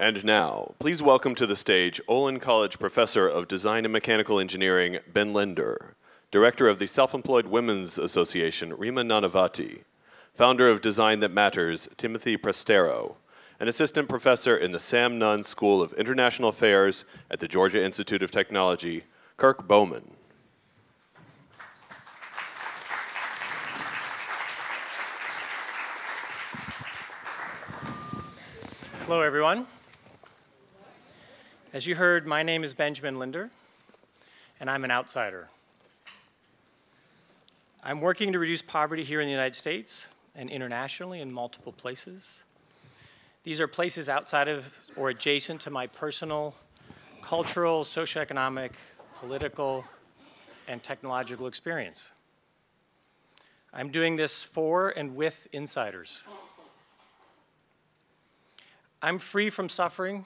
And now, please welcome to the stage Olin College Professor of Design and Mechanical Engineering, Ben Linder, Director of the Self-Employed Women's Association, Rima Nanavati, Founder of Design That Matters, Timothy Prestero, and Assistant Professor in the Sam Nunn School of International Affairs at the Georgia Institute of Technology, Kirk Bowman. Hello, everyone. As you heard, my name is Benjamin Linder, and I'm an outsider. I'm working to reduce poverty here in the United States and internationally in multiple places. These are places outside of or adjacent to my personal, cultural, socioeconomic, political, and technological experience. I'm doing this for and with insiders. I'm free from suffering,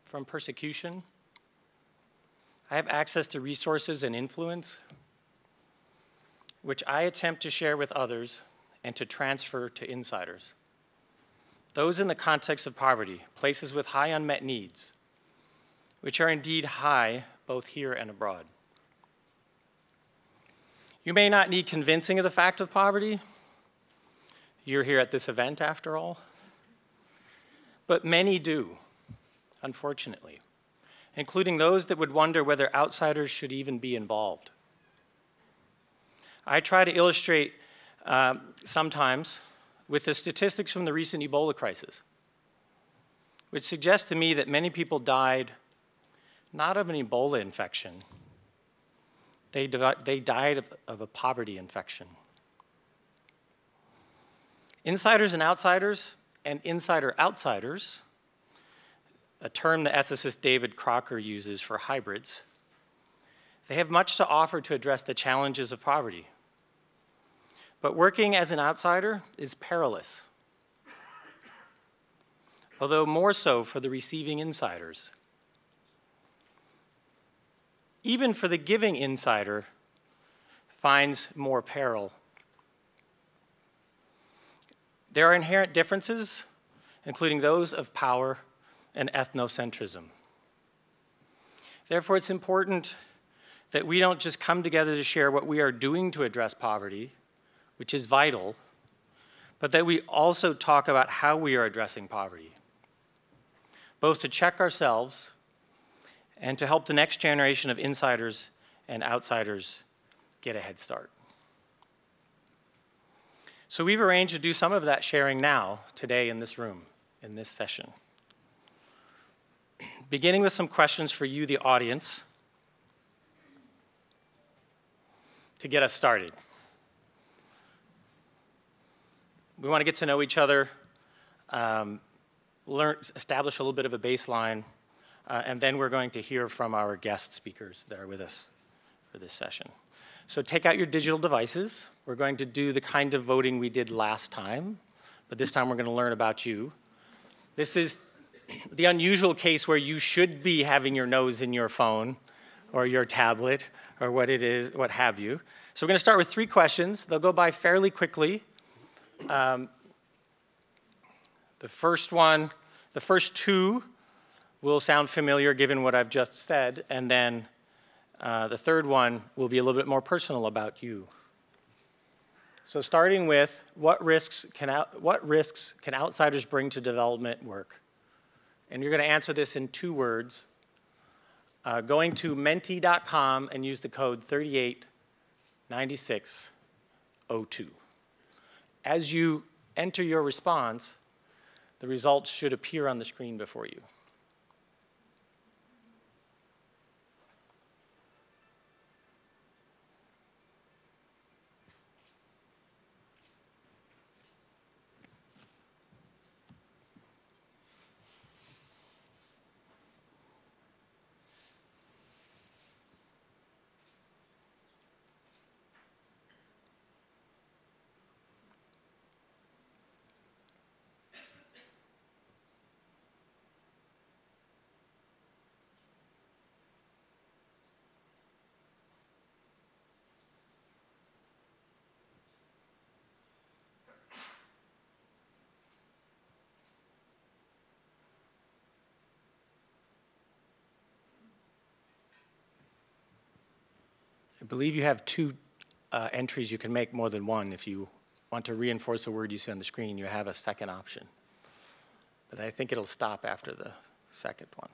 from persecution. I have access to resources and influence, which I attempt to share with others and to transfer to insiders. Those in the context of poverty, places with high unmet needs, which are indeed high both here and abroad. You may not need convincing of the fact of poverty. You're here at this event, after all. But many do, unfortunately, including those that would wonder whether outsiders should even be involved. I try to illustrate sometimes with the statistics from the recent Ebola crisis, which suggests to me that many people died not of an Ebola infection, they died of a poverty infection. Insiders and outsiders, and insider-outsiders, a term the ethicist David Crocker uses for hybrids, they have much to offer to address the challenges of poverty. But working as an outsider is perilous, although more so for the receiving insiders. Even for the giving insider finds more peril. There are inherent differences, including those of power and ethnocentrism. Therefore, it's important that we don't just come together to share what we are doing to address poverty, which is vital, but that we also talk about how we are addressing poverty, both to check ourselves and to help the next generation of insiders and outsiders get a head start. So we've arranged to do some of that sharing now, today in this room, in this session. Beginning with some questions for you, the audience, to get us started. We want to get to know each other, establish a little bit of a baseline, and then we're going to hear from our guest speakers that are with us for this session. So take out your digital devices. We're going to do the kind of voting we did last time, but this time we're going to learn about you. This is the unusual case where you should be having your nose in your phone or your tablet or what it is, what have you. So we're going to start with 3 questions. They'll go by fairly quickly. The first 2 will sound familiar given what I've just said, and then the third one will be a little bit more personal about you. So starting with, what risks can outsiders bring to development work? And you're going to answer this in 2 words. Going to menti.com and use the code 389602. As you enter your response, the results should appear on the screen before you. believe you have two entries. You can make more than one. If you want to reinforce a word you see on the screen, you have a second option. But I think it'll stop after the second one.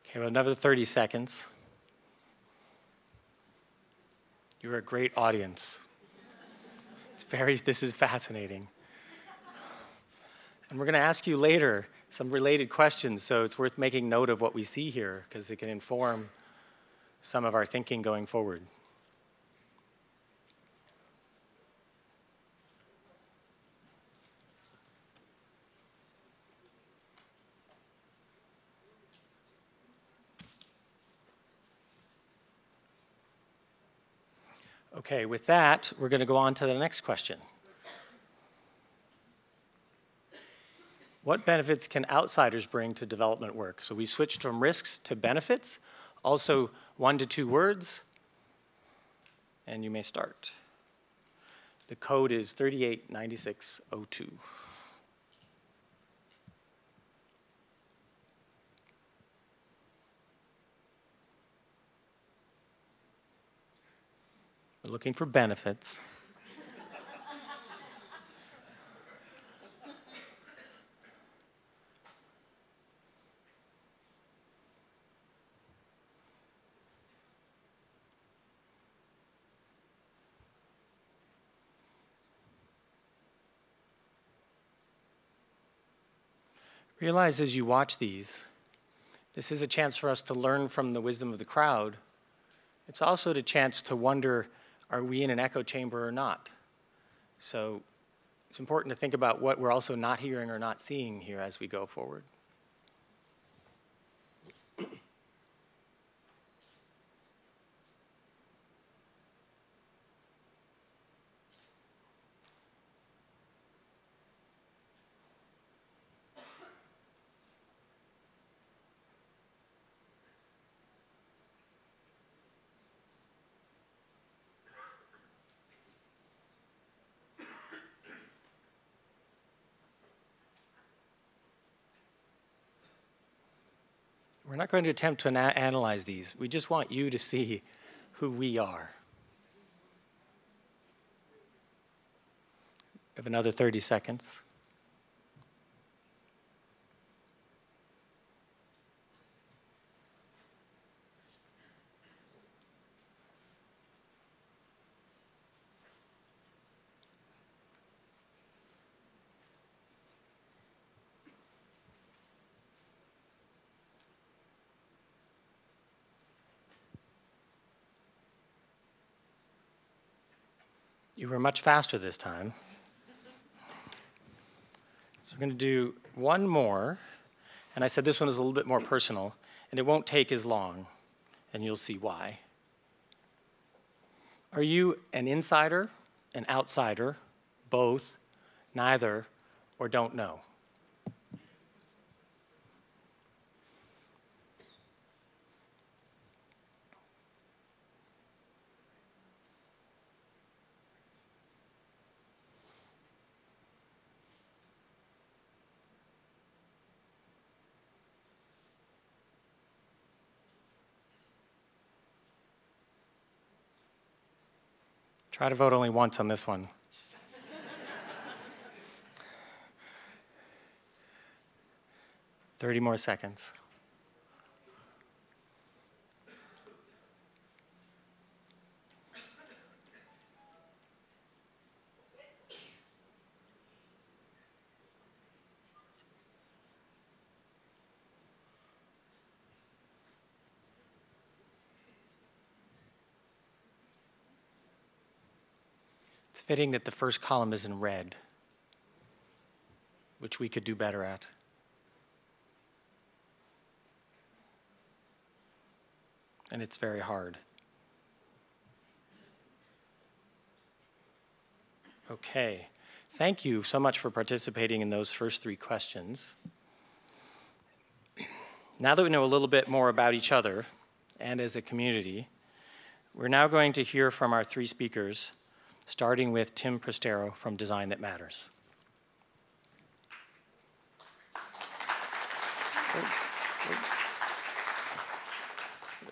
Okay, well, another 30 seconds. You're a great audience. This is fascinating. And we're going to ask you later some related questions, so it's worth making note of what we see here, because it can inform some of our thinking going forward. Okay, with that, we're going to go on to the next question. What benefits can outsiders bring to development work? So we switched from risks to benefits, also 1 to 2 words, and you may start. The code is 389602. We're looking for benefits. Realize as you watch these, this is a chance for us to learn from the wisdom of the crowd. It's also a chance to wonder, are we in an echo chamber or not? So it's important to think about what we're also not hearing or not seeing here as we go forward. We're not going to attempt to analyze these. We just want you to see who we are. We have another 30 seconds. You were much faster this time. So we're going to do one more. And I said this one is a little bit more personal, and it won't take as long, and you'll see why. Are you an insider, an outsider, both, neither, or don't know? Try to vote only once on this one. Thirty more seconds. It's fitting that the first column is in red, which we could do better at. and it's very hard. Okay, thank you so much for participating in those first 3 questions. Now that we know a little bit more about each other and as a community, we're now going to hear from our 3 speakers, starting with Tim Prestero from Design That Matters.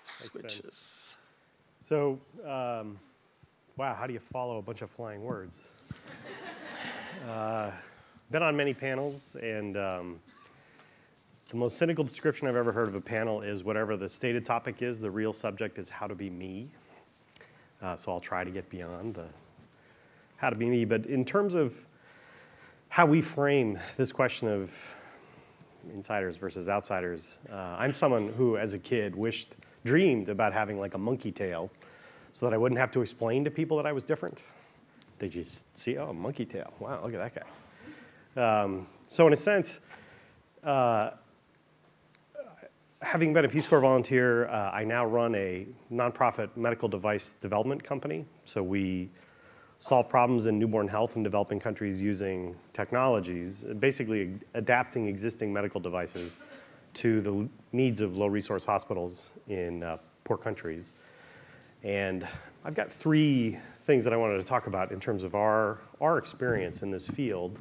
Switches. So, wow, how do you follow a bunch of flying words? Been on many panels, and the most cynical description I've ever heard of a panel is whatever the stated topic is, the real subject is how to be me. So I'll try to get beyond the how to be me. But in terms of how we frame this question of insiders versus outsiders, I'm someone who, as a kid, dreamed about having like a monkey tail so that I wouldn't have to explain to people that I was different. They just see, oh, monkey tail. Wow, look at that guy. So in a sense, having been a Peace Corps volunteer, I now run a nonprofit medical device development company. So we solve problems in newborn health in developing countries using technologies, basically adapting existing medical devices to the needs of low-resource hospitals in poor countries. And I've got 3 things that I wanted to talk about in terms of our experience in this field.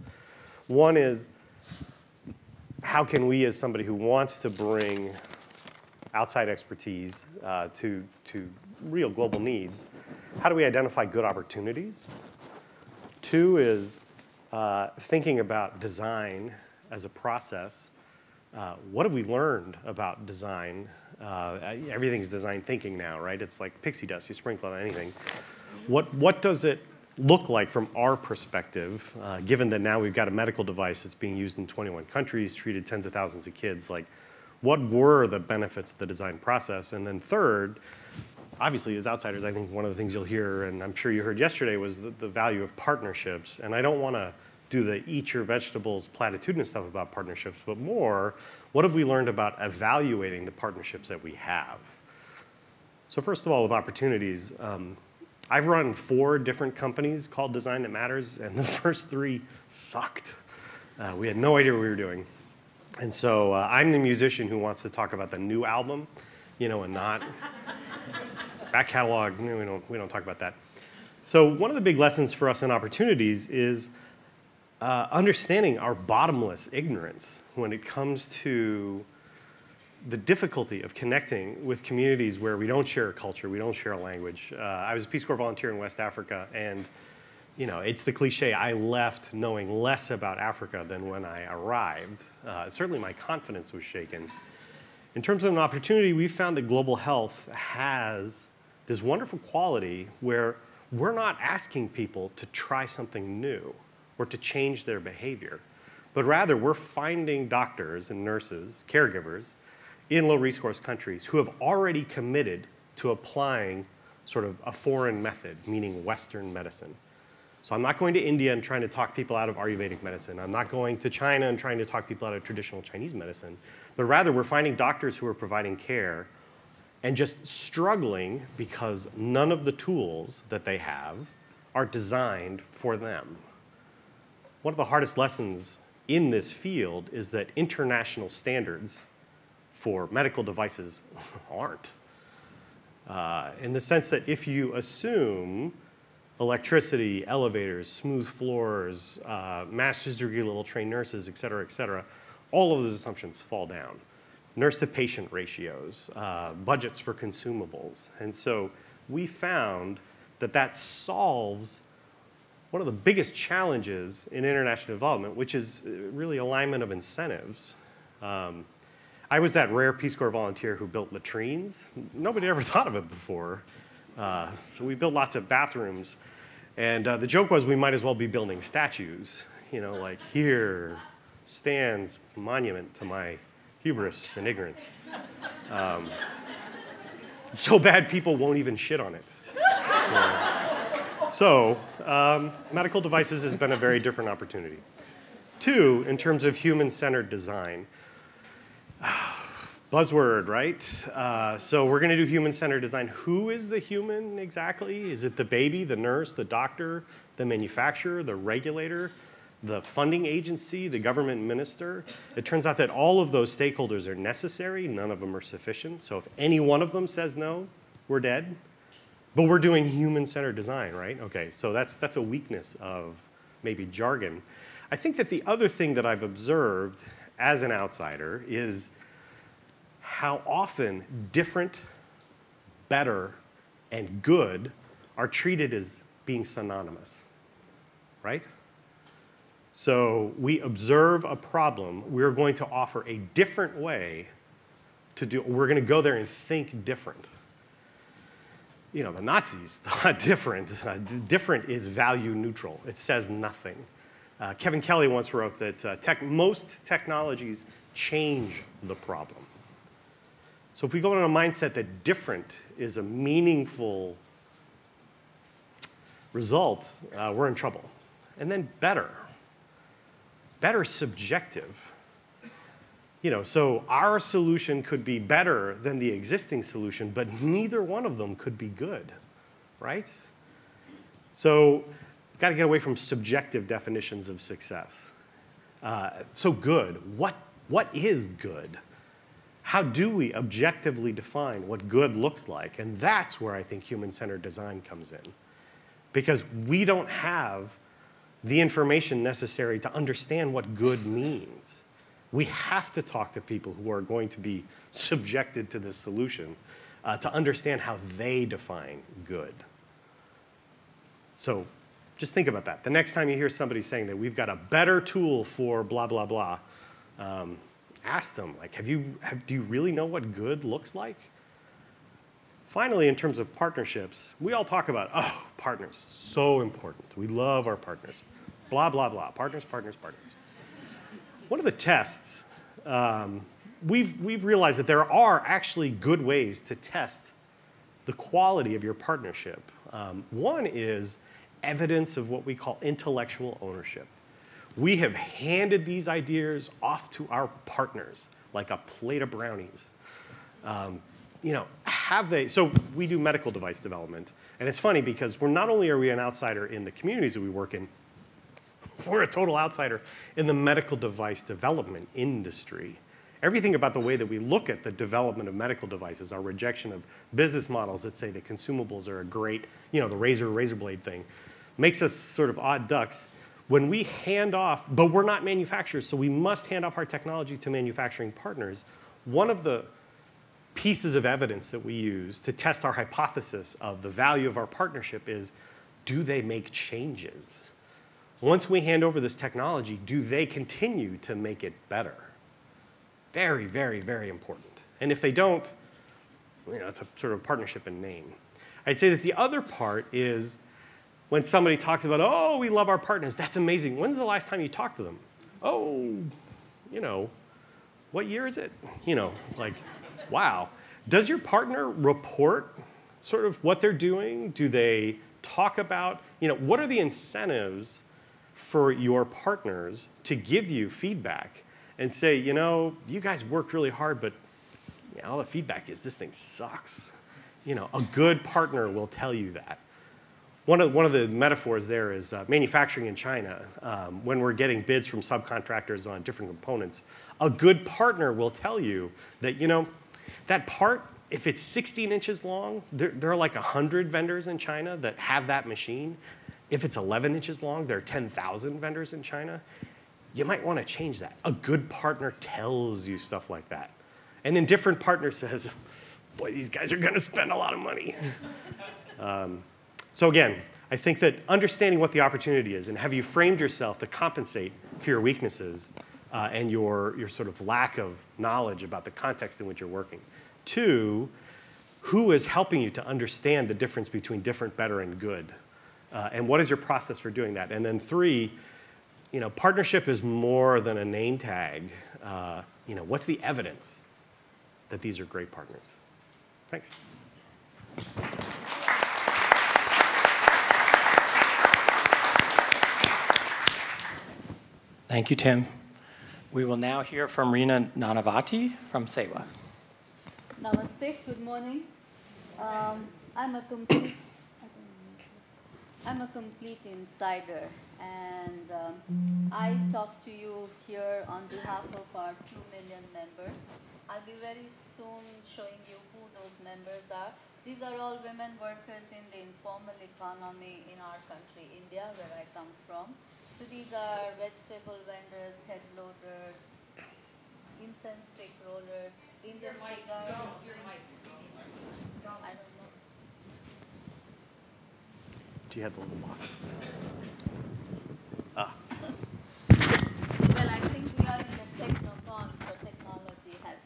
One is, how can we, as somebody who wants to bring outside expertise to real global needs, how do we identify good opportunities? 2 is thinking about design as a process. What have we learned about design? Everything's design thinking now, right? It's like pixie dust, you sprinkle on anything. What does it look like from our perspective, given that now we've got a medical device that's being used in 21 countries, treated tens of thousands of kids? Like, what were the benefits of the design process? And then 3rd, obviously, as outsiders, I think one of the things you'll hear, and I'm sure you heard yesterday, was the value of partnerships. And I don't want to do the eat your vegetables platitudinous stuff about partnerships, but more, what have we learned about evaluating the partnerships that we have? So first of all, with opportunities, I've run 4 different companies called Design That Matters, and the first 3 sucked. We had no idea what we were doing. And so I'm the musician who wants to talk about the new album, and not back catalog. We don't talk about that. So one of the big lessons for us in opportunities is understanding our bottomless ignorance when it comes to the difficulty of connecting with communities where we don't share a culture, we don't share a language. I was a Peace Corps volunteer in West Africa, and it's the cliche, I left knowing less about Africa than when I arrived. Certainly my confidence was shaken. In terms of an opportunity, we found that global health has this wonderful quality where we're not asking people to try something new or to change their behavior, but rather we're finding doctors and nurses, caregivers, in low-resource countries who have already committed to applying sort of a foreign method, meaning Western medicine. So I'm not going to India and trying to talk people out of Ayurvedic medicine. I'm not going to China and trying to talk people out of traditional Chinese medicine. But rather, we're finding doctors who are providing care and just struggling because none of the tools that they have are designed for them. One of the hardest lessons in this field is that international standards for medical devices aren't. In the sense that if you assume electricity, elevators, smooth floors, master's degree level trained nurses, et cetera, all of those assumptions fall down. Nurse-to-patient ratios, budgets for consumables. And so we found that solves one of the biggest challenges in international development, which is really alignment of incentives. I was that rare Peace Corps volunteer who built latrines. Nobody ever thought of it before. So we built lots of bathrooms. And the joke was we might as well be building statues. Like here stands monument to my hubris and ignorance. So bad people won't even shit on it. So medical devices has been a very different opportunity. 2, in terms of human-centered design, Buzzword, right? So we're going to do human-centered design. Who is the human exactly? Is it the baby, the nurse, the doctor, the manufacturer, the regulator, the funding agency, the government minister? It turns out that all of those stakeholders are necessary. None of them are sufficient. So if any one of them says no, we're dead. But we're doing human-centered design, right? Okay, so that's a weakness of maybe jargon. I think that the other thing that I've observed as an outsider is how often different, better, and good are treated as being synonymous, right? So we observe a problem, we're going to offer a different way to do, we're going to go there and think different. You know, the Nazis thought different. Different is value neutral. It says nothing. Kevin Kelly once wrote that most technologies change the problem. So if we go in a mindset that different is a meaningful result, we're in trouble. And then better. Better is subjective. You know, so our solution could be better than the existing solution, but neither one of them could be good, right? So we've got to get away from subjective definitions of success. So good, what is good? How do we objectively define what good looks like? And that's where I think human-centered design comes in. Because we don't have the information necessary to understand what good means. We have to talk to people who are going to be subjected to this solution to understand how they define good. So just think about that. The next time you hear somebody saying that we've got a better tool for blah, blah, blah, ask them, like, do you really know what good looks like? Finally, in terms of partnerships, we all talk about, oh, partners, so important. We love our partners. Blah, blah, blah, partners, partners, partners. One of the tests, we've realized that there are actually good ways to test the quality of your partnership. One is evidence of what we call intellectual ownership. We have handed these ideas off to our partners like a plate of brownies. You know, so we do medical device development. And it's funny because not only are we an outsider in the communities that we work in, we're a total outsider in the medical device development industry. Everything about the way that we look at the development of medical devices, our rejection of business models that say that consumables are a great, you know, the razor blade thing, makes us sort of odd ducks. When we hand off, but we're not manufacturers, so we must hand off our technology to manufacturing partners. One of the pieces of evidence that we use to test our hypothesis of the value of our partnership is, do they make changes? Once we hand over this technology, do they continue to make it better? Very, very, very important. And if they don't, you know, it's a sort of partnership in name. I'd say that the other part is when somebody talks about, oh, we love our partners, that's amazing. When's the last time you talked to them? Oh, you know, what year is it? You know, like, wow. Does your partner report sort of what they're doing? Do they talk about, you know, what are the incentives for your partners to give you feedback and say, you know, you guys worked really hard, but you know, all the feedback is this thing sucks. You know, a good partner will tell you that. One of the metaphors there is manufacturing in China. When we're getting bids from subcontractors on different components, a good partner will tell you that, you know, that part, if it's 16 inches long, there are like 100 vendors in China that have that machine. If it's 11 inches long, there are 10,000 vendors in China. You might want to change that. A good partner tells you stuff like that. An indifferent partner says, boy, these guys are going to spend a lot of money. So again, I think that understanding what the opportunity is and have you framed yourself to compensate for your weaknesses and your sort of lack of knowledge about the context in which you're working. 2, who is helping you to understand the difference between different, better, and good? And what is your process for doing that? And then 3, you know, partnership is more than a name tag. You know, what's the evidence that these are great partners? Thanks. Thank you, Tim. We will now hear from Rina Nanavati from Sewa. Namaste, good morning. I'm a complete insider, and I talk to you here on behalf of our 2 million members. I'll be very soon showing you who those members are. These are all women workers in the informal economy in our country, India, where I come from. So these are vegetable vendors, head loaders, incense stick rollers, Indian cigars. I don't know. Do you have the little box? Well, I think we are in the technocon, so technology has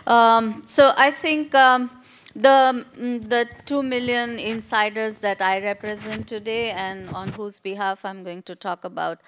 to. So I think the 2 million insiders that I represent today, and on whose behalf I'm going to talk about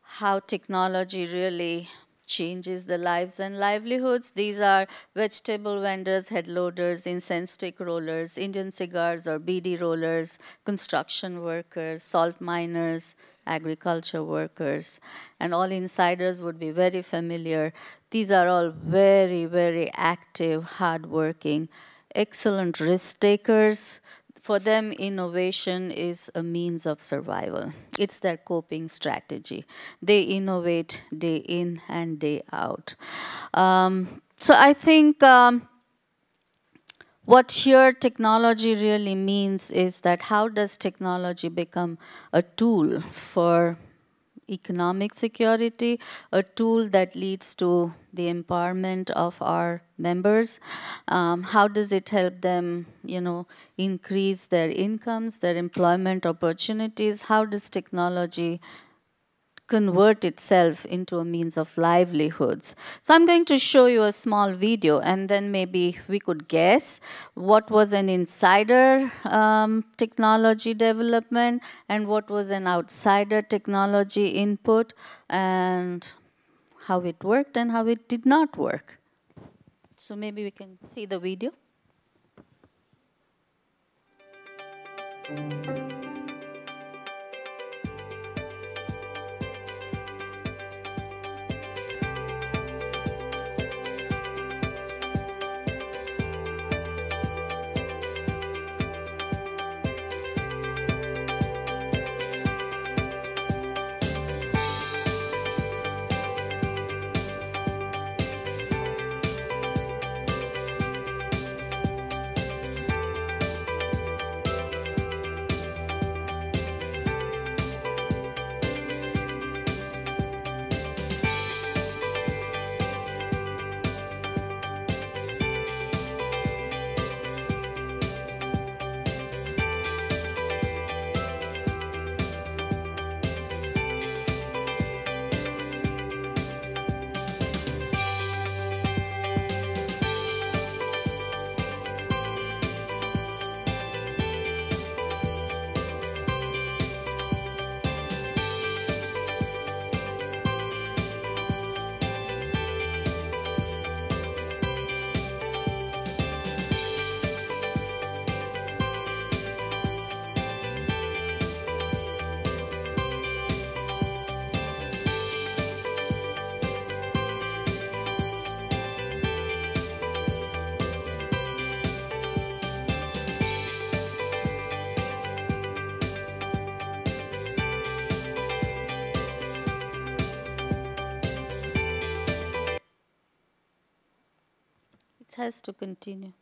how technology really changes the lives and livelihoods. These are vegetable vendors, head loaders, incense stick rollers, Indian cigars or BD rollers, construction workers, salt miners, agriculture workers, and all insiders would be very familiar. These are all very, very active, hardworking, excellent risk takers. For them, innovation is a means of survival. It's their coping strategy. They innovate day in and day out. So I think what here technology really means is that how does technology become a tool for economic security, a tool that leads to the empowerment of our members? How does it help them, increase their incomes, their employment opportunities? How does technology convert itself into a means of livelihoods? So I'm going to show you a small video, and then maybe we could guess what was an insider technology development and what was an outsider technology input, and how it worked and how it did not work. So maybe we can see the video. It has to continue.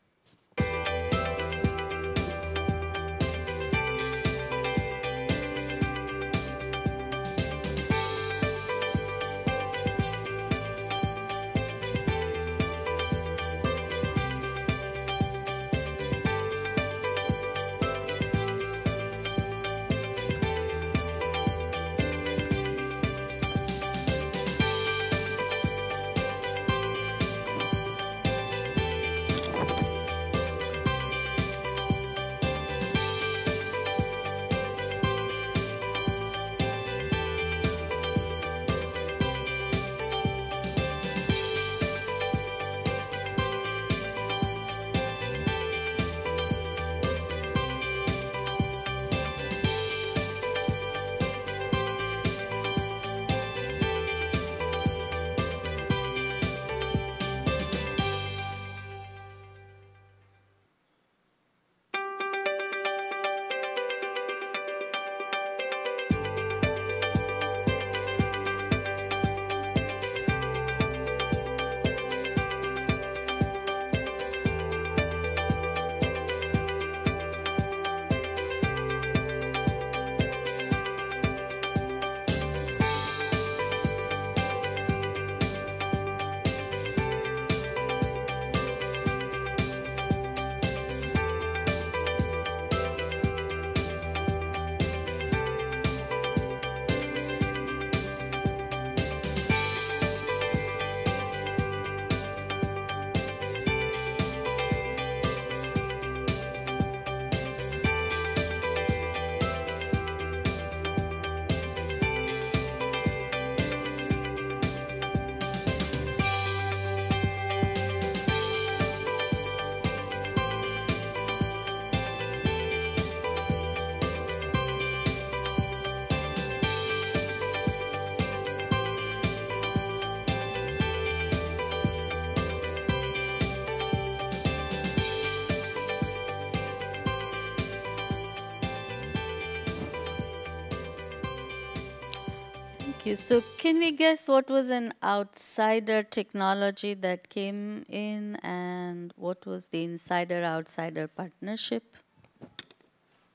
Thank you. So can we guess what was an outsider technology that came in and what was the insider-outsider partnership?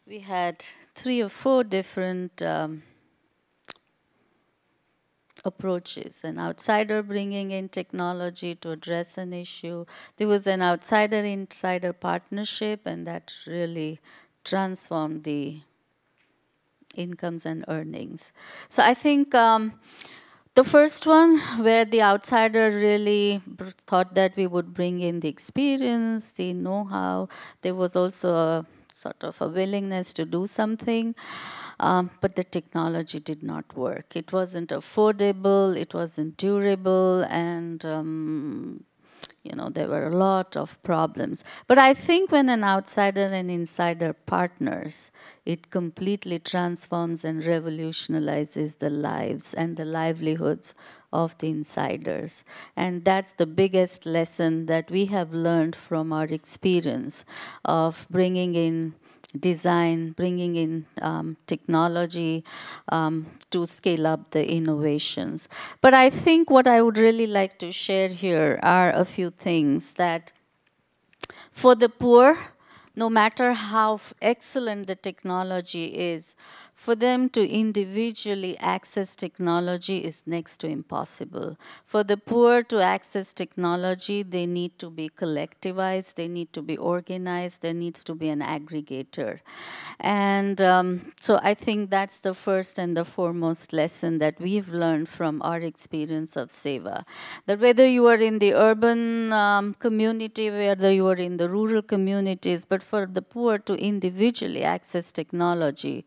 We had 3 or 4 different approaches. An outsider bringing in technology to address an issue. There was an outsider-insider partnership, and that really transformed the incomes and earnings. So I think the first one, where the outsider really thought that we would bring in the experience, the know-how, there was also a sort of a willingness to do something, but the technology did not work. It wasn't affordable, it wasn't durable, and you know, there were a lot of problems. But I think when an outsider and insider partners, it completely transforms and revolutionizes the lives and the livelihoods of the insiders. And that's the biggest lesson that we have learned from our experience of bringing in design, bringing in technology to scale up the innovations. But I think what I would really like to share here are a few things that for the poor, no matter how excellent the technology is, for them to individually access technology is next to impossible. For the poor to access technology, they need to be collectivized, they need to be organized, there needs to be an aggregator. And so I think that's the first and the foremost lesson that we've learned from our experience of SEVA. That whether you are in the urban community, whether you are in the rural communities, but for the poor to individually access technology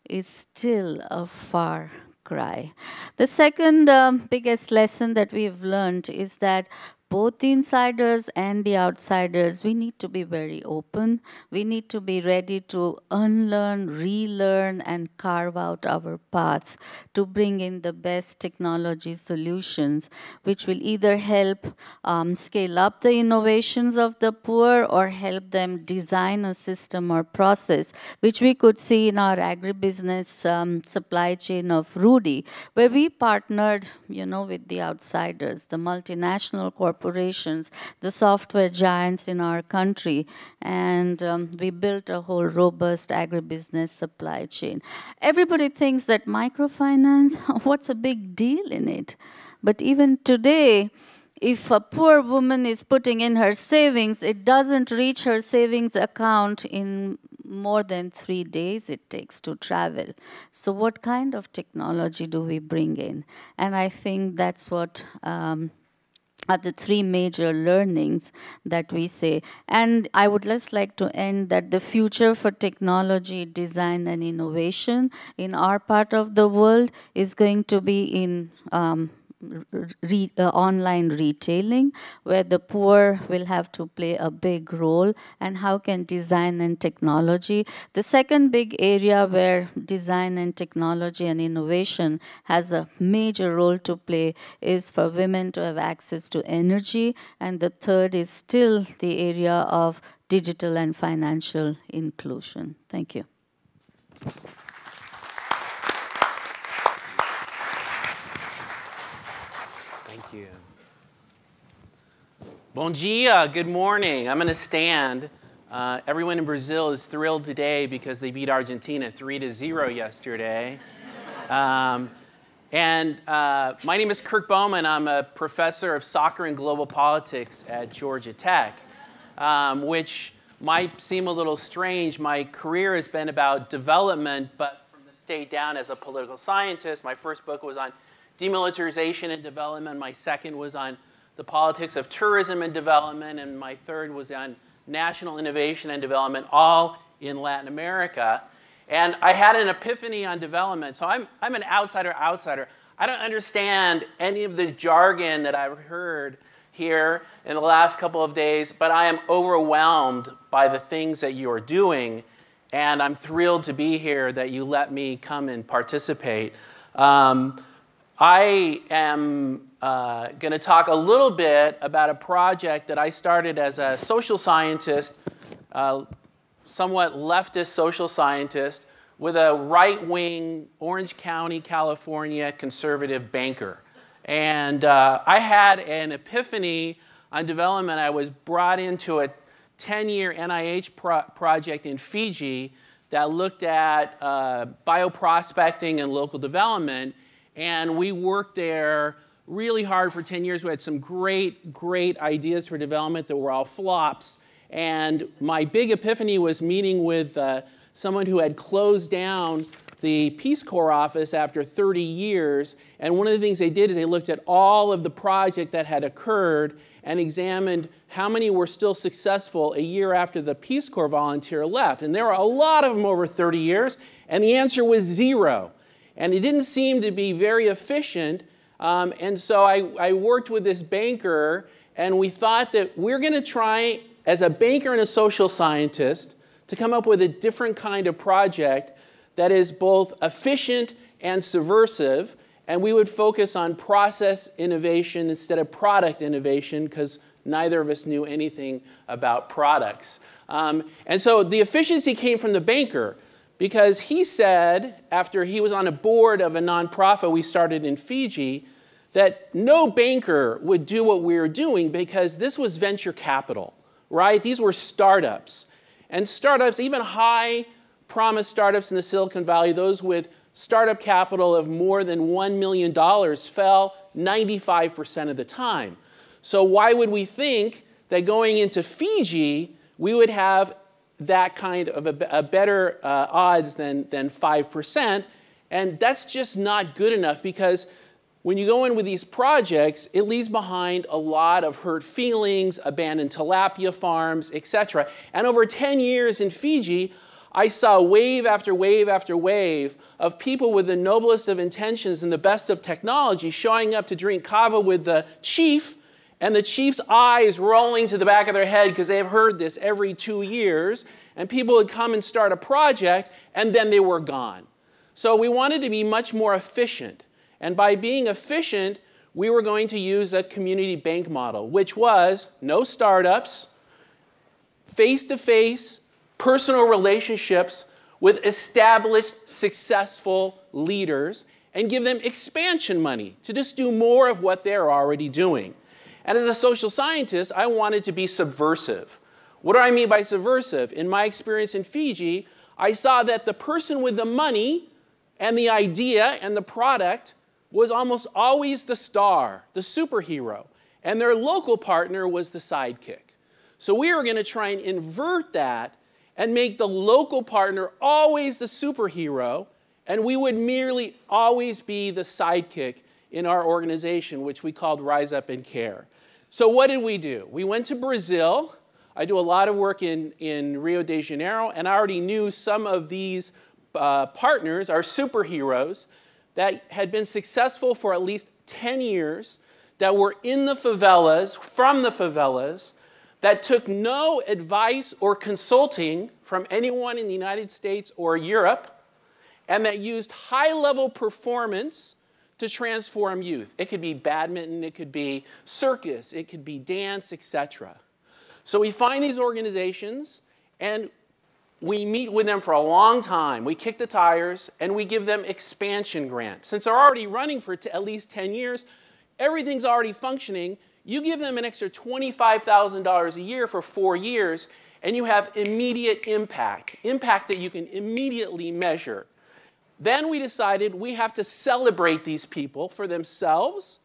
is still a far cry. The second biggest lesson that we've learned is that both the insiders and the outsiders, we need to be very open. We need to be ready to unlearn, relearn, and carve out our path to bring in the best technology solutions, which will either help scale up the innovations of the poor or help them design a system or process, which we could see in our agribusiness supply chain of Rudy, where we partnered, you know, with the outsiders, the multinational corporations, the software giants in our country, and we built a whole robust agribusiness supply chain. Everybody thinks that microfinance, what's a big deal in it? But even today, if a poor woman is putting in her savings, it doesn't reach her savings account in more than 3 days it takes to travel. So what kind of technology do we bring in? And I think that's what are the 3 major learnings that we say. And I would just like to end that the future for technology, design, and innovation in our part of the world is going to be in online retailing, where the poor will have to play a big role, and how can design and technology. The second big area where design and technology and innovation has a major role to play is for women to have access to energy, and the third is still the area of digital and financial inclusion. Thank you. Thank you. Bom dia, good morning. I'm going to stand. Everyone in Brazil is thrilled today because they beat Argentina 3-0 yesterday. My name is Kirk Bowman. I'm a professor of soccer and global politics at Georgia Tech, which might seem a little strange. My career has been about development, but from the state down as a political scientist. My first book was on demilitarization and development. My second was on the politics of tourism and development. And my third was on national innovation and development, all in Latin America. And I had an epiphany on development. So I'm an outsider. I don't understand any of the jargon that I've heard here in the last couple of days, but I am overwhelmed by the things that you are doing. And I'm thrilled to be here, that you let me come and participate. I am going to talk a little bit about a project that I started as a social scientist, somewhat leftist social scientist, with a right-wing Orange County, California conservative banker. And I had an epiphany on development. I was brought into a 10-year NIH project in Fiji that looked at bioprospecting and local development. And we worked there really hard for 10 years. We had some great, great ideas for development that were all flops. And my big epiphany was meeting with someone who had closed down the Peace Corps office after 30 years. And one of the things they did is they looked at all of the project that had occurred and examined how many were still successful a year after the Peace Corps volunteer left. And there were a lot of them over 30 years, and the answer was 0. And it didn't seem to be very efficient. And so I worked with this banker, and we thought that we're going to try, as a banker and a social scientist, to come up with a different kind of project that is both efficient and subversive, and we would focus on process innovation instead of product innovation because neither of us knew anything about products. And so the efficiency came from the banker because he said, after he was on a board of a nonprofit we started in Fiji, that no banker would do what we were doing because this was venture capital, right? These were startups. And startups, even high promise startups in the Silicon Valley, those with startup capital of more than $1 million fell 95% of the time. So why would we think that going into Fiji, we would have that kind of a better odds than 5%? And that's just not good enough because when you go in with these projects, it leaves behind a lot of hurt feelings, abandoned tilapia farms, etc. And over 10 years in Fiji, I saw wave after wave after wave of people with the noblest of intentions and the best of technology showing up to drink kava with the chief, and the chief's eyes rolling to the back of their head because they've heard this every 2 years, and people would come and start a project, and then they were gone. So we wanted to be much more efficient. And by being efficient, we were going to use a community bank model, which was no startups, face-to-face, personal relationships with established, successful leaders and give them expansion money to just do more of what they're already doing. And as a social scientist, I wanted to be subversive. What do I mean by subversive? In my experience in Fiji, I saw that the person with the money and the idea and the product was almost always the star, the superhero, and their local partner was the sidekick. So we were going to try and invert that and make the local partner always the superhero, and we would merely always be the sidekick in our organization, which we called Rise Up and Care. So what did we do? We went to Brazil. I do a lot of work in Rio de Janeiro, and I already knew some of these partners, our superheroes, that had been successful for at least 10 years, that were in the favelas, from the favelas, that took no advice or consulting from anyone in the United States or Europe, and that used high-level performance to transform youth. It could be badminton, it could be circus, it could be dance, etc. So we find these organizations, and we meet with them for a long time. We kick the tires, and we give them expansion grants. Since they're already running for at least 10 years, everything's already functioning. You give them an extra $25,000 a year for 4 years, and you have immediate impact that you can immediately measure. Then we decided we have to celebrate these people for themselves,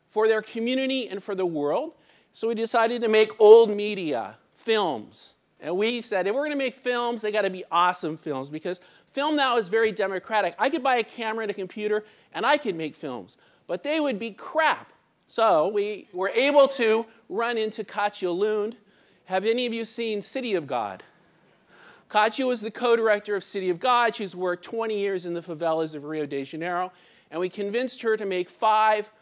for their community, and for the world. So we decided to make old media, films. And we said, if we're going to make films, they got to be awesome films, because film now is very democratic. I could buy a camera and a computer, and I could make films, but they would be crap. So we were able to run into Katja Lund. Have any of you seen City of God? Katja was the co-director of City of God. She's worked 20 years in the favelas of Rio de Janeiro. And we convinced her to make 5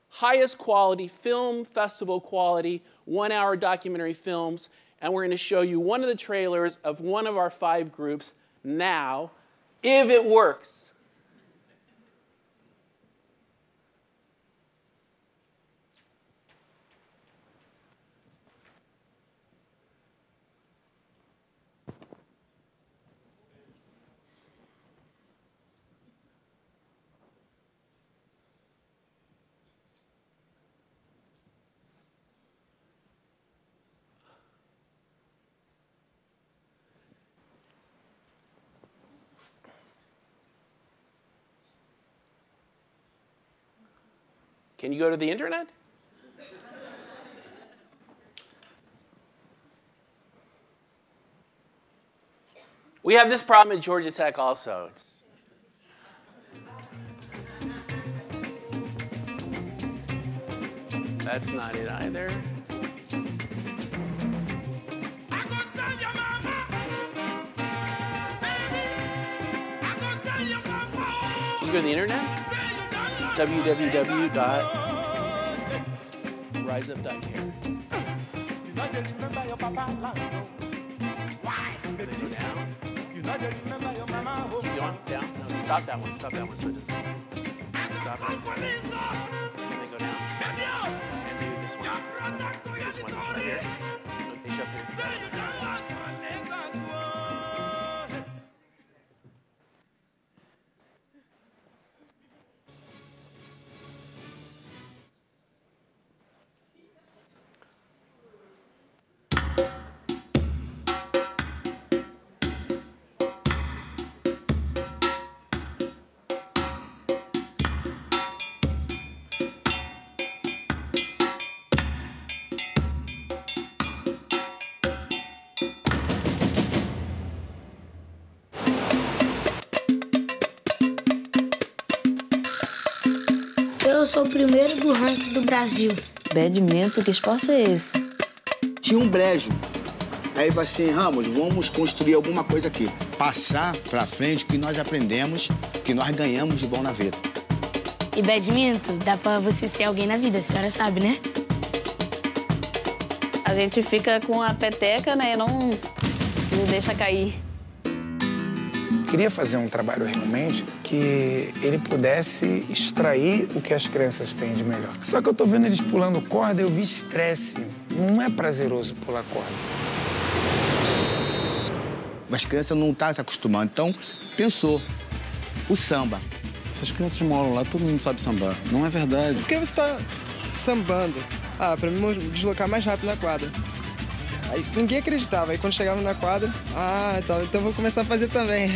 highest quality, film festival quality, 1-hour documentary films. And we're going to show you one of the trailers of one of our 5 groups now, if it works. Can you go to the internet? We have this problem at Georgia Tech also. That's not it either. Can you go to the internet? www.riseup.care. Go down. Keep going, down. No, stop that one, stop that one. So stop it. And then go down. And do this one. This one is right here. Finish up here. Eu sou o primeiro do ranking do Brasil. Badminton, que esporte é esse? Tinha um brejo. Aí vai assim, Ramos, vamos construir alguma coisa aqui. Passar pra frente o que nós aprendemos, que nós ganhamos de bom na vida. E badminton dá pra você ser alguém na vida, a senhora sabe, né? A gente fica com a peteca, né, e não deixa cair. Queria fazer um trabalho realmente que ele pudesse extrair o que as crianças têm de melhor. Só que eu tô vendo eles pulando corda e eu vi estresse. Não é prazeroso pular corda. As crianças não estão se acostumando, então pensou, o samba. Essas crianças moram lá, todo mundo sabe sambar. Não é verdade. Por que você está sambando? Ah, pra me deslocar mais rápido na quadra. Aí ninguém acreditava. Aí quando chegava na quadra, então eu vou começar a fazer também.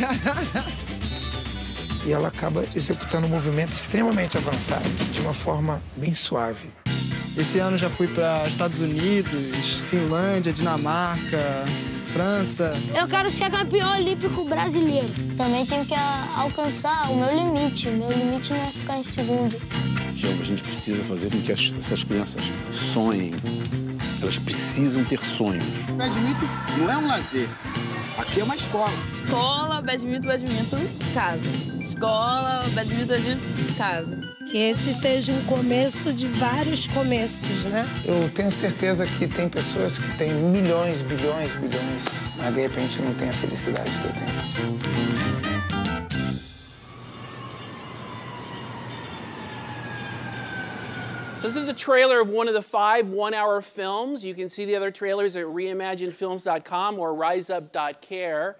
E ela acaba executando um movimento extremamente avançado, de uma forma bem suave. Esse ano já fui para Estados Unidos, Finlândia, Dinamarca, França. Eu quero ser campeão olímpico brasileiro. Também tenho que alcançar o meu limite. O meu limite não é ficar em segundo. Tiago, a gente precisa fazer com que essas crianças sonhem. Elas precisam ter sonhos. Badminton não é um lazer. Aqui é uma escola. Escola, badminton, casa. Escola, badminton, casa. Que esse seja um começo de vários começos, né? Eu tenho certeza que tem pessoas que têm milhões, bilhões, mas de repente não tem a felicidade que eu tenho. So this is a trailer of one of the 5 one-hour films. You can see the other trailers at reimaginedfilms.com or riseup.care.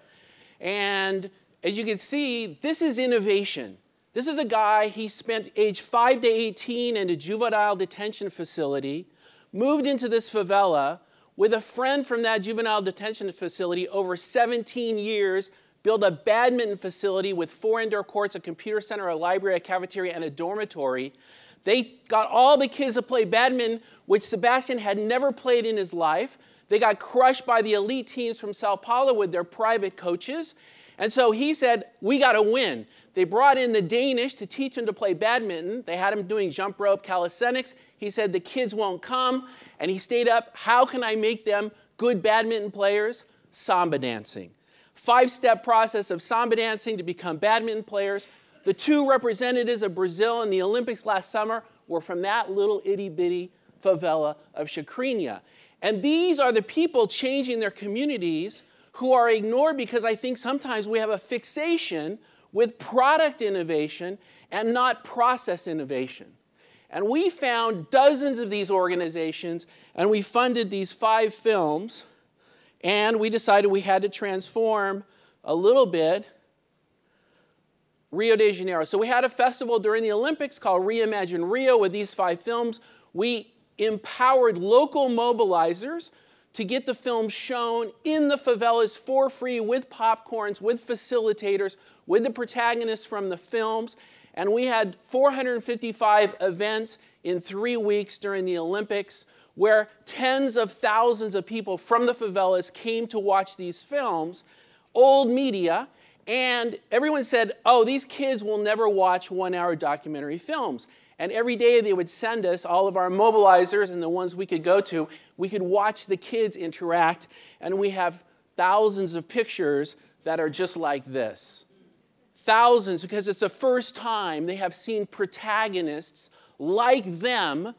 And as you can see, this is innovation. This is a guy, he spent age 5 to 18 in a juvenile detention facility, moved into this favela with a friend from that juvenile detention facility over 17 years, built a badminton facility with 4 indoor courts, a computer center, a library, a cafeteria, and a dormitory. They got all the kids to play badminton, which Sebastian had never played in his life. They got crushed by the elite teams from Sao Paulo with their private coaches. And so he said, we got to win. They brought in the Danish to teach him to play badminton. They had him doing jump rope calisthenics. He said, the kids won't come. And he stayed up, how can I make them good badminton players? Samba dancing. 5-step process of samba dancing to become badminton players. The 2 representatives of Brazil in the Olympics last summer were from that little itty-bitty favela of Chacrinha. And these are the people changing their communities who are ignored because I think sometimes we have a fixation with product innovation and not process innovation. And we found dozens of these organizations, and we funded these 5 films, and we decided we had to transform a little bit Rio de Janeiro. So we had a festival during the Olympics called Reimagine Rio with these 5 films. We empowered local mobilizers to get the films shown in the favelas for free with popcorns, with facilitators, with the protagonists from the films. And we had 455 events in 3 weeks during the Olympics, where tens of thousands of people from the favelas came to watch these films, old media, and everyone said, oh, these kids will never watch 1-hour documentary films. And every day they would send us, all of our mobilizers and the ones we could go to, we could watch the kids interact, and we have thousands of pictures that are just like this. Thousands, because it's the first time they have seen protagonists like them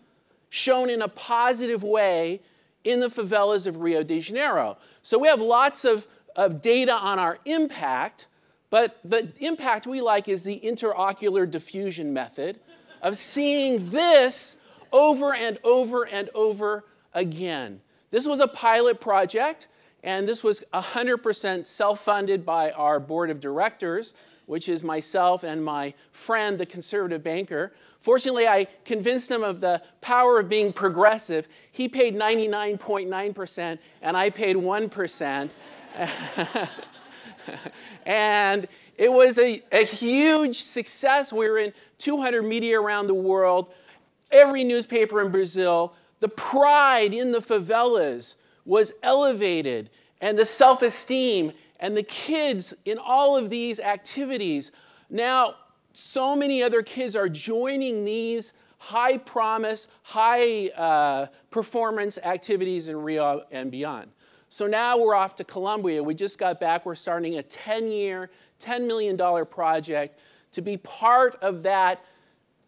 shown in a positive way in the favelas of Rio de Janeiro. So we have lots of data on our impact, but the impact we like is the interocular diffusion method of seeing this over and over and over again. This was a pilot project, and this was 100% self-funded by our board of directors, which is myself and my friend, the conservative banker. Fortunately, I convinced him of the power of being progressive. He paid 99.9%, and I paid 1%. And it was a huge success. We were in 200 media around the world, every newspaper in Brazil. The pride in the favelas was elevated, and the self-esteem, and the kids in all of these activities. Now, so many other kids are joining these high promise, high performance activities in Rio and beyond. So now we're off to Colombia. We just got back. We're starting a 10-year, $10 million project to be part of that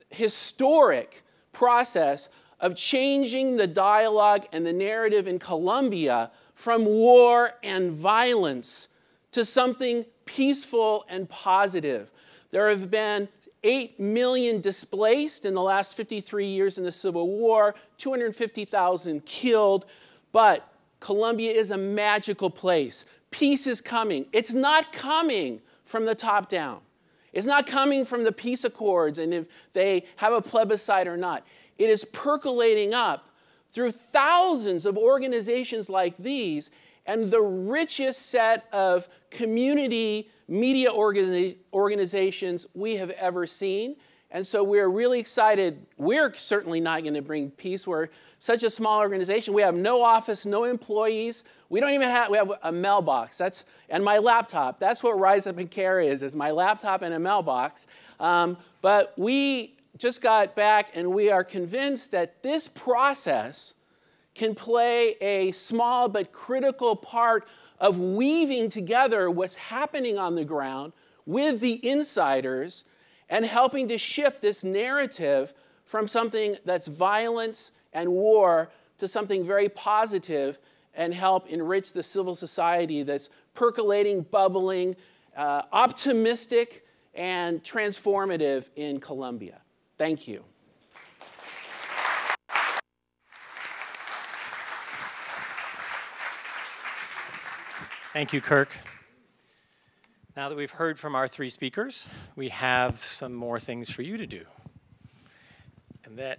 historic process of changing the dialogue and the narrative in Colombia from war and violence to something peaceful and positive. There have been 8 million displaced in the last 53 years in the Civil War, 250,000 killed, but Colombia is a magical place. Peace is coming. It's not coming from the top down. It's not coming from the peace accords and if they have a plebiscite or not. It is percolating up through thousands of organizations like these and the richest set of community media organizations we have ever seen. And so we're really excited. We're certainly not going to bring peace. We're such a small organization. We have no office, no employees. We don't even have, we have a mailbox. And my laptop. That's what Rise Up and Care is my laptop and a mailbox. But we just got back and we are convinced that this process can play a small but critical part of weaving together what's happening on the ground with the insiders and helping to shift this narrative from something that's violence and war to something very positive and help enrich the civil society that's percolating, bubbling, optimistic, and transformative in Colombia. Thank you. Thank you, Kirk. Now that we've heard from our three speakers, we have some more things for you to do. And that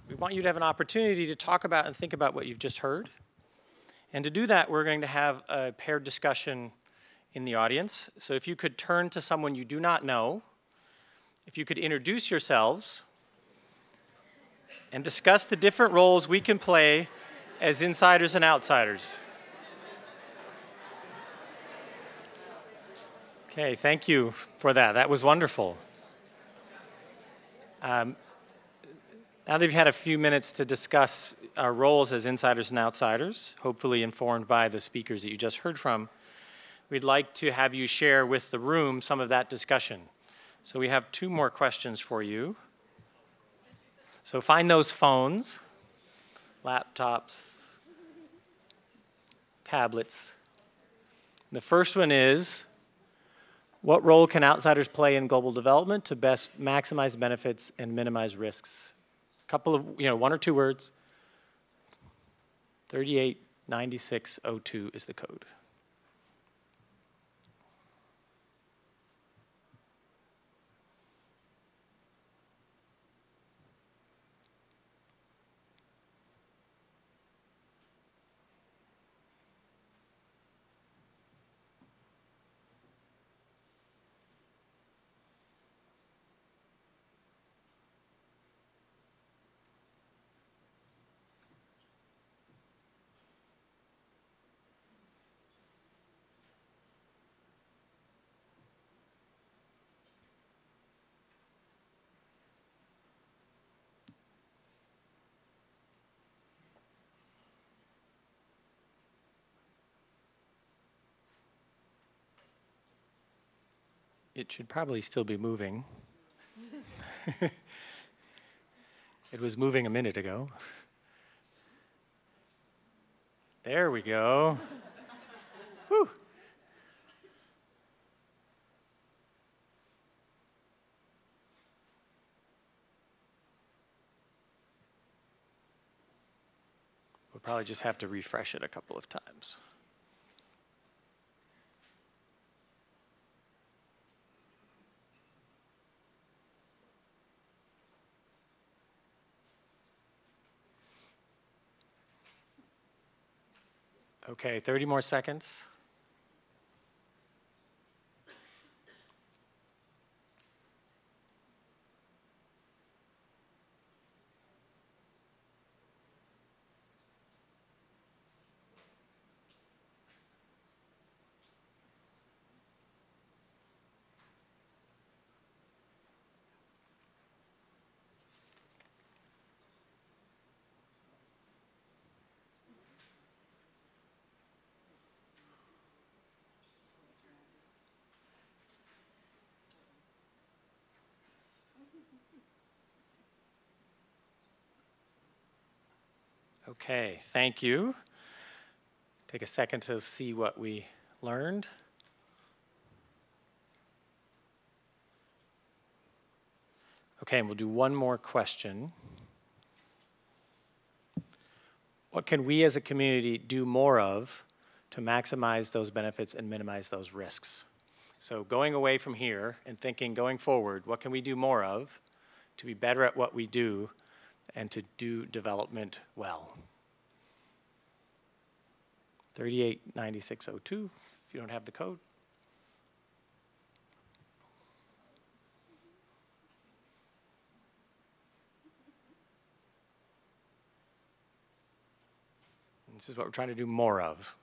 we want you to have an opportunity to talk about and think about what you've just heard. And to do that, we're going to have a paired discussion in the audience. So if you could turn to someone you do not know, if you could introduce yourselves, and discuss the different roles we can play as insiders and outsiders. Okay, thank you for that. That was wonderful. Now that you've had a few minutes to discuss our roles as insiders and outsiders, hopefully informed by the speakers that you just heard from, we'd like to have you share with the room some of that discussion. So we have 2 more questions for you. So find those phones, laptops, tablets. The first one is, what role can outsiders play in global development to best maximize benefits and minimize risks? A couple of, 1 or 2 words. 389602 is the code. It should probably still be moving. It was moving a minute ago. There we go. Whew. We'll probably just have to refresh it a couple of times. Okay, 30 more seconds. Okay, thank you. Take a second to see what we learned. Okay, and we'll do one more question. What can we as a community do more of to maximize those benefits and minimize those risks? So going away from here and thinking going forward, what can we do more of to be better at what we do and to do development well? 389602, if you don't have the code. And this is what we're trying to do more of.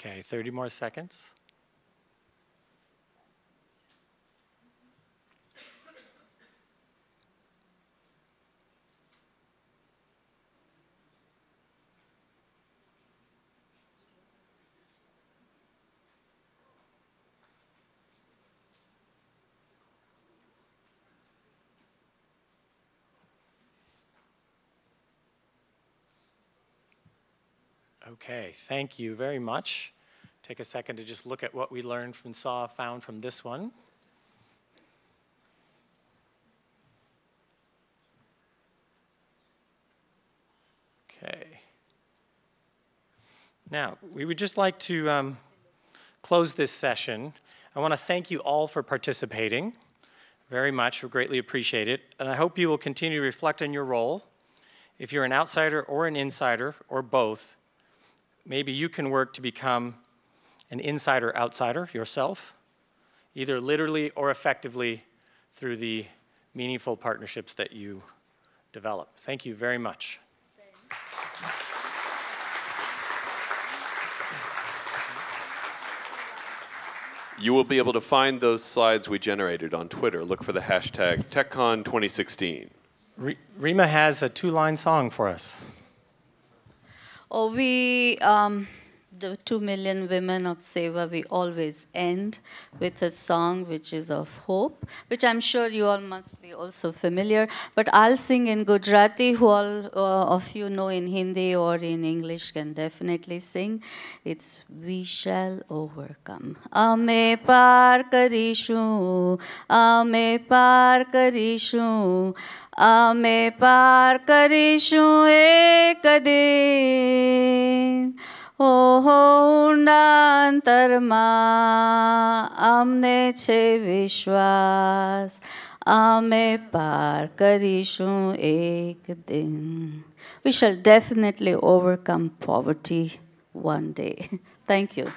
Okay, 30 more seconds. Okay, thank you very much. Take a second to just look at what we learned from found from this one. Okay. Now, we would just like to close this session. I want to thank you all for participating very much. We greatly appreciate it. And I hope you will continue to reflect on your role. If you're an outsider or an insider or both, maybe you can work to become an insider-outsider yourself, either literally or effectively through the meaningful partnerships that you develop. Thank you very much. You will be able to find those slides we generated on Twitter. Look for the hashtag TechCon2016. Rima has a 2-line song for us. Oh, we the 2 million women of Seva, we always end with a song which is of hope, which I'm sure you all must be also familiar. But I'll sing in Gujarati, who all of you know in Hindi or in English can definitely sing. It's We Shall Overcome. Ame par karishu, ame par karishu, ame par karishu ek din. ઓહો ઊંડા અંતરમાં અમને છે વિશ્વાસ, અમે પાર કરીશું એક દિન. We shall definitely overcome poverty one day. Thank you.